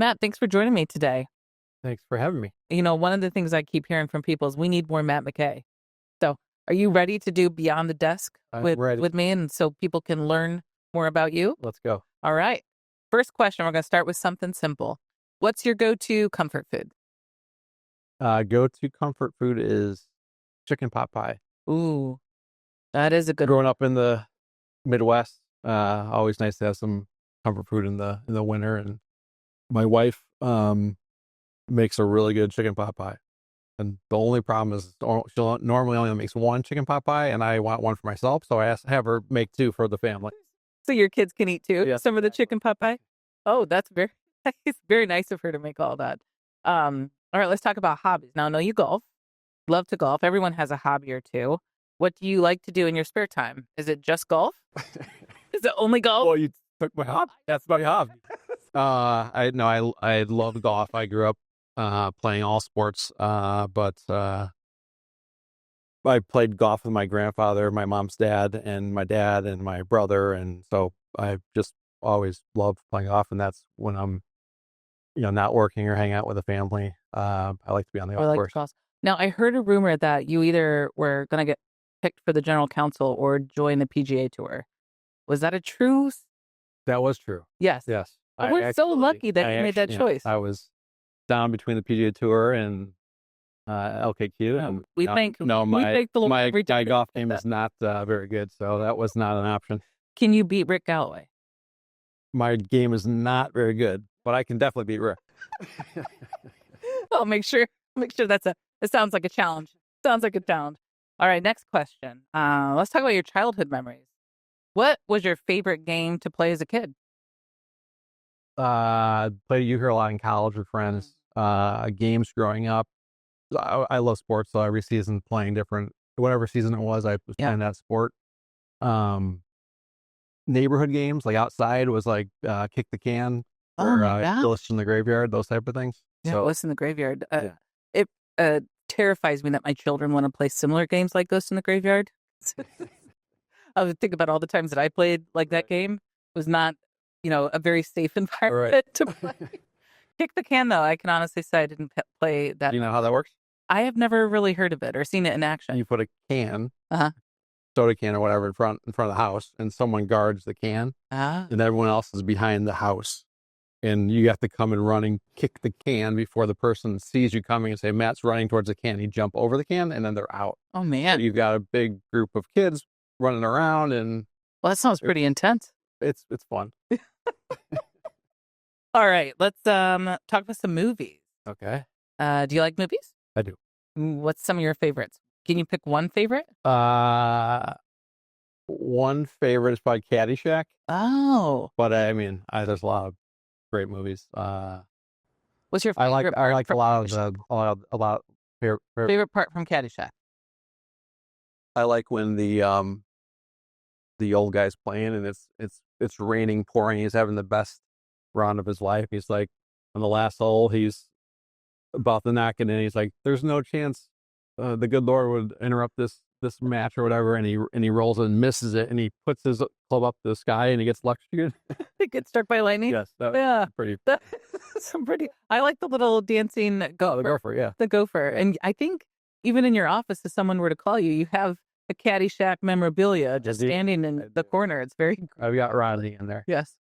Matt, thanks for joining me today. Thanks for having me. One of the things I keep hearing from people is we need more Matt McKay. So are you ready to do Beyond the Desk I'm with, ready. with me and so people can learn more about you? Let's go. All right. First question, we're going to start with something simple. What's your go-to comfort food? Go-to comfort food is chicken pot pie. Ooh, that is a good one. Growing up in the Midwest, always nice to have some comfort food in the winter. And my wife makes a really good chicken pot pie. And the only problem is she'll normally only makes one chicken pot pie, and I want one for myself. So I have her make two for the family. So your kids can eat too? Yes. Some of the chicken pot pie? Oh, that's it's very nice of her to make all that. All right, let's talk about hobbies. Now, I know you golf. Love to golf. Everyone has a hobby or two. What do you like to do in your spare time? Is it just golf? Is it only golf? Well, you took my hobby. That's my hobby. I love golf. I grew up playing all sports, but I played golf with my grandfather, my mom's dad, and my dad and my brother, and so I just always loved playing golf, and that's when I'm, not working or hanging out with the family. I like to be on the golf course. Now, I heard a rumor that you either were going to get picked for the general counsel or join the PGA Tour. Was that a true? That was true. Yes. Yes. We're so lucky that you made that choice. I was down between the PGA Tour and LKQ. And we thank the Lord my golf game is not very good, so that was not an option. Can you beat Rick Galloway? My game is not very good, but I can definitely beat Rick. I'll make sure it sounds like a challenge. Sounds like a challenge. All right, next question. Let's talk about your childhood memories. What was your favorite game to play as a kid? Played euchre a lot in college with friends. Games growing up. I love sports, so every season playing different. Whatever season it was, I was playing that sport. Neighborhood games, like outside, was like kick the can or Ghost in the Graveyard, those type of things. Yeah, Ghost in the Graveyard. It terrifies me that my children want to play similar games like Ghost in the Graveyard. I would think about all the times that I played like that game. It was not, a very safe environment to play. Kick the can, though, I can honestly say I didn't play that. Do you know how that works? I have never really heard of it or seen it in action. You put a can, soda can or whatever, in front of the house, and someone guards the can, and everyone else is behind the house. And you have to come and run and kick the can before the person sees you coming and say, Matt's running towards the can. You jump over the can, and then they're out. Oh, man. So you've got a big group of kids running around. And well, that sounds pretty intense. It's fun. All right, let's talk about some movies. Okay. Do you like movies? I do. What's some of your favorites? Can you pick one favorite? One favorite is probably Caddyshack. Oh. But there's a lot of great movies. What's your favorite? I like a lot of favorite part from Caddyshack. I like when the old guy's playing and it's raining, pouring. He's having the best round of his life. He's like on the last hole, he's about to knock it in. He's like, "There's no chance the good Lord would interrupt this match or whatever." And he rolls it and misses it, and he puts his club up to the sky and he gets electrocuted. He gets struck by lightning. Yes, pretty. Some pretty. I like the little dancing gopher. Oh, the gopher, yeah, the gopher. And I think even in your office, if someone were to call you, you have a Caddyshack memorabilia just standing in the corner. It's very. I've got Rodney in there. Yes.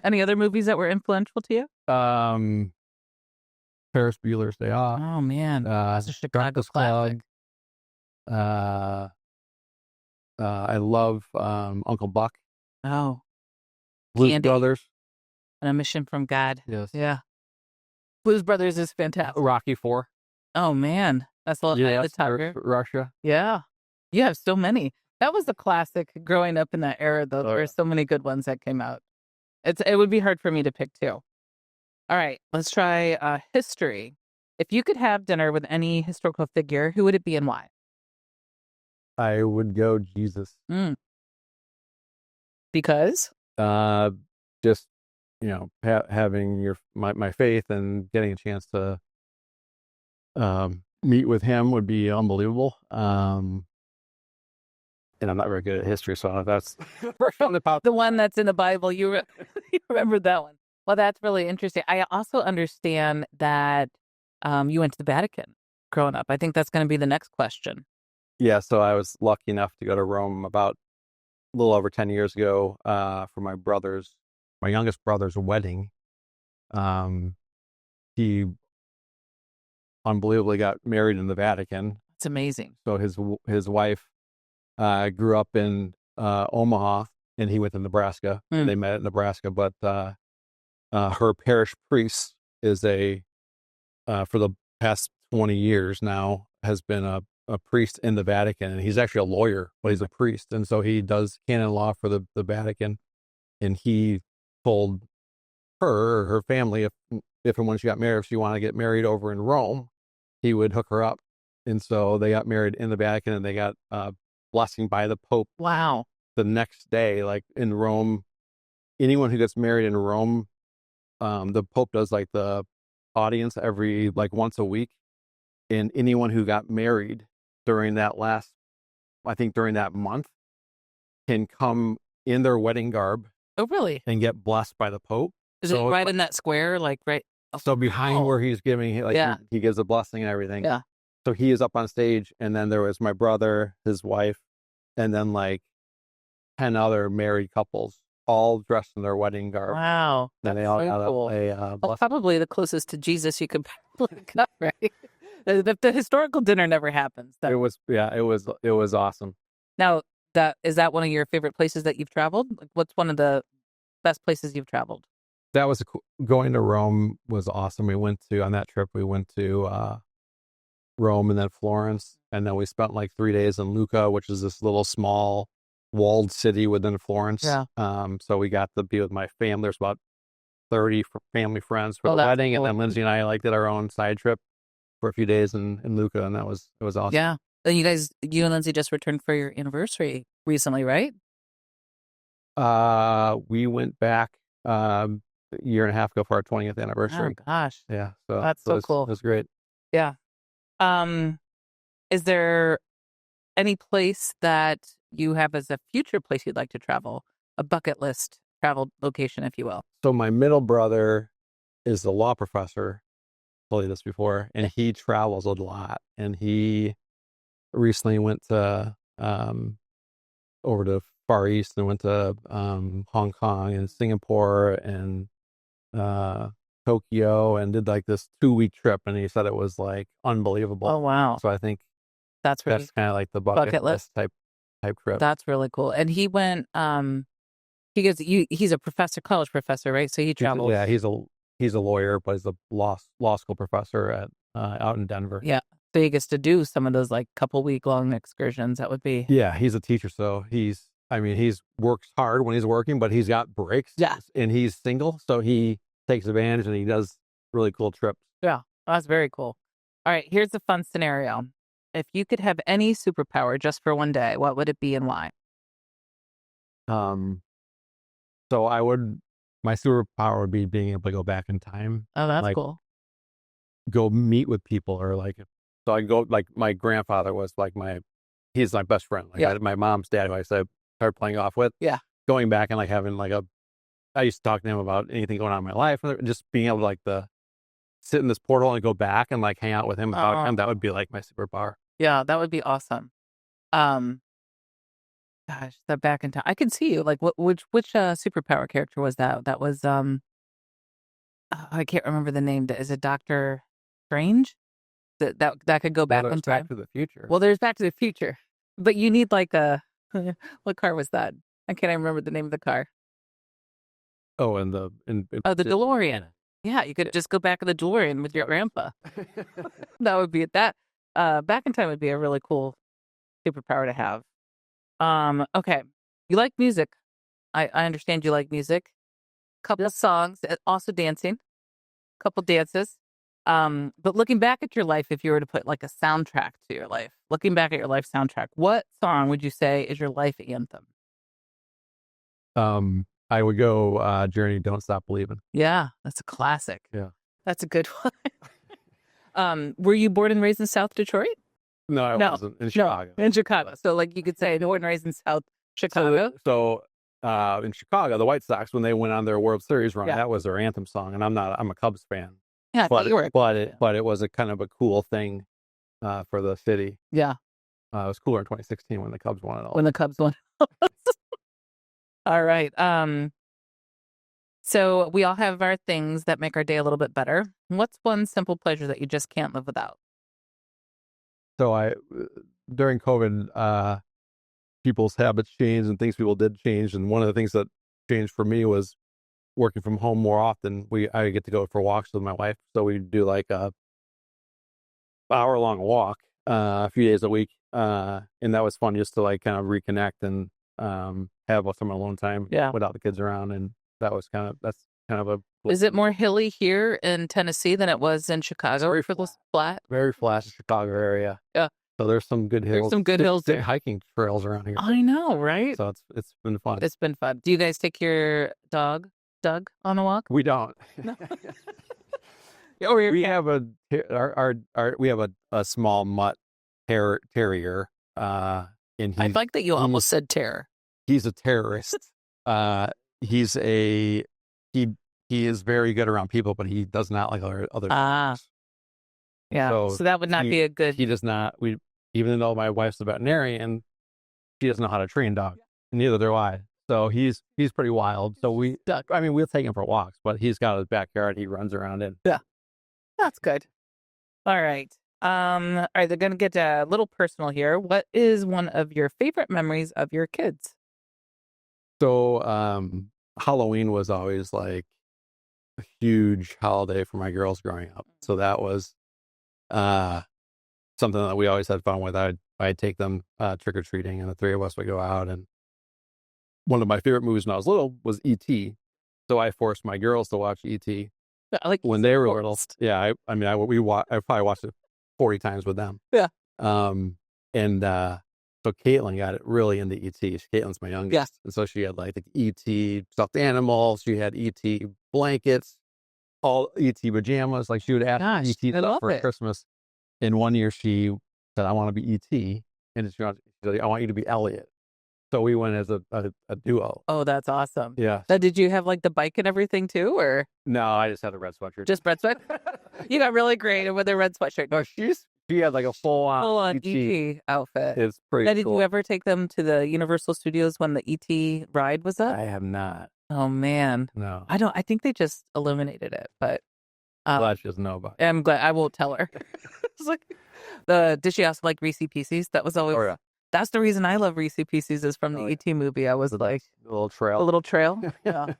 Any other movies that were influential to you? Ferris Bueller's Day Off. Oh man, that's a Chicago classic. I love Uncle Buck. Oh, Blues Brothers. And A Mission from God. Yes. Yeah. Blues Brothers is fantastic. Rocky IV. Oh man, that's a lot of the top here. Russia. Yeah, you have so many. That was the classic growing up in that era, though. There were so many good ones that came out. It would be hard for me to pick two. All right, let's try history. If you could have dinner with any historical figure, who would it be and why? I would go Jesus. Because? Just, having my faith and getting a chance to meet with him would be unbelievable. And I'm not very good at history, so that's the one that's in the Bible. You remember that one. Well, that's really interesting. I also understand that you went to the Vatican growing up. I think that's going to be the next question. Yeah, so I was lucky enough to go to Rome about a little over 10 years ago for my youngest brother's wedding. Um, he unbelievably got married in the Vatican. It's amazing. So his wife grew up in Omaha, and he went to Nebraska. Mm. They met at Nebraska, but her parish priest is for the past 20 years now has been a priest in the Vatican, and he's actually a lawyer, but he's a priest, and so he does canon law for the Vatican. And he told her or her family if and when she got married, if she wanted to get married over in Rome, he would hook her up. And so they got married in the Vatican, and they got blessing by the Pope. Wow. The next day, like in Rome, anyone who gets married in Rome, the Pope does like the audience every like once a week, and anyone who got married during during that month, can come in their wedding garb. Oh, really? And get blessed by the Pope. Is it right in that square? Like right? So behind where he's giving, like yeah. he gives a blessing and everything. Yeah. So he is up on stage, and then there was my brother, his wife, and then like 10 other married couples, all dressed in their wedding garb. Wow. Then they all got cool. a blessing. Probably the closest to Jesus you could probably come, right? The historical dinner never happens. It was awesome. Now, is that one of your favorite places that you've traveled? Like, what's one of the best places you've traveled? That was going to Rome was awesome. On that trip, we went to Rome and then Florence. And then we spent like 3 days in Lucca, which is this little small walled city within Florence. Yeah. So we got to be with my family. There's about 30 family friends for the wedding. Cool. And then Lindsay and I did our own side trip for a few days in Lucca, and it was awesome. Yeah. And you and Lindsay just returned for your anniversary recently, right? We went back a year and a half ago for our 20th anniversary. Oh gosh. Yeah. That's so cool. It was great. Yeah. Is there any place that you have as a future place you'd like to travel? A bucket list travel location, if you will. So my middle brother is a law professor. I told you this before, and he travels a lot. And he recently went to over to Far East and went to Hong Kong and Singapore and Tokyo, and did like this 2-week trip, and he said it was like unbelievable. Oh wow. So I think that's kind of like the bucket list type trip. That's really cool. And he went he's a college professor, right? So he travels. Yeah, he's a lawyer, but he's a law school professor at out in Denver. Yeah. So he gets to do some of those like couple week long excursions. That would be. Yeah, he's a teacher, so he's works hard when he's working, but he's got breaks. Yeah. And he's single, so he takes advantage and he does really cool trips. Yeah, that's very cool. All right, here's a fun scenario. If you could have any superpower just for one day, what would it be and why? So my superpower would be being able to go back in time. Oh, that's cool. Go meet with people, or so I go, like my grandfather was like he's my best friend. Like my mom's dad, who I started playing golf with. Yeah. Going back and like having I used to talk to him about anything going on in my life, and just being able to sit in this portal and go back and like hang out with him about him. That would be like my superpower. Yeah, that would be awesome. Gosh, that back in time. I can see you. Like, which superpower character was that? That was I can't remember the name. Is it Doctor Strange? That could go back in time. Back to the Future. Well, there's Back to the Future, but you need like a what car was that? I can't remember the name of the car. Oh, the DeLorean. Yeah, you could just go back in the DeLorean with your grandpa. That would be that. Back in time would be a really cool superpower to have. Okay. You like music. I understand you like music. Couple of songs, also dancing. Couple dances. But looking back at your life, if you were to put like a soundtrack to your life, looking back at your life soundtrack, what song would you say is your life anthem? I would go Journey, Don't Stop Believing. Yeah, that's a classic. Yeah. That's a good one. Were you born and raised in South Detroit? No, I wasn't. In Chicago. In Chicago. So like you could say born and raised in South Chicago. So in Chicago, the White Sox, when they went on their World Series run, Yeah. that was their anthem song. And I'm a Cubs fan, Yeah, I thought you were. but it was a kind of a cool thing for the city. Yeah, it was cooler in 2016 when the Cubs won it all. when the Cubs won. All right. So we all have our things that make our day a little bit better. What's one simple pleasure that you just can't live without? So during COVID, people's habits changed and things people did change. And one of the things that changed for me was working from home more often. I get to go for walks with my wife. So we do like a hour-long walk a few days a week. And that was fun just to like kind of reconnect and have some alone time without the kids around. And that's kind of a. Is it more hilly here in Tennessee than it was in Chicago? Very flat. Very flat in Chicago area. Yeah. So there's some good hills. There's some good hills there. Hiking trails around here. I know, right? So it's been fun. It's been fun. Do you guys take your dog, Doug, on a walk? We don't. No. We have a small mutt terrier. And I like that you almost said terror. He's a terrorist. He is very good around people, but he does not like other dogs. Yeah. So that would not be a good. He does not. Even though my wife's a veterinarian, she doesn't know how to train dogs. Neither do I. So he's pretty wild. So we'll take him for walks, but he's got his backyard. He runs around in. Yeah. That's good. All right. All right. They're going to get a little personal here. What is one of your favorite memories of your kids? So Halloween was always like a huge holiday for my girls growing up. So that was something that we always had fun with. I'd take them trick-or-treating, and the three of us would go out. And one of my favorite movies when I was little was E.T. So I forced my girls to watch E.T. when they were little. Yeah, I probably watched it 40 times with them. Yeah. So Caitlin got it really into E.T. Caitlin's my youngest. Yes. And so she had like the E.T. stuffed animals. She had E.T. blankets, all E.T. pajamas. Like she would ask E.T. stuff for Christmas. And one year she said, I want to be E.T. And she said, I want you to be Elliot. So we went as a duo. Oh, that's awesome. Yeah. Now, did you have like the bike and everything too, or? No, I just had a red sweatshirt. Just red sweat? You got really creative with a red sweatshirt. No, she had like a full-on E.T. outfit. It's pretty now, cool. Did you ever take them to the Universal Studios when the E.T. ride was up? I have not. Oh, man. No. I think they just eliminated it, but. Glad she doesn't know about it. I'm glad. I won't tell her. It's like, did she also like Reese Pieces? That was always. Oh, yeah. That's the reason I love Reese Pieces is from the E.T. movie. I was like. A little trail. Yeah.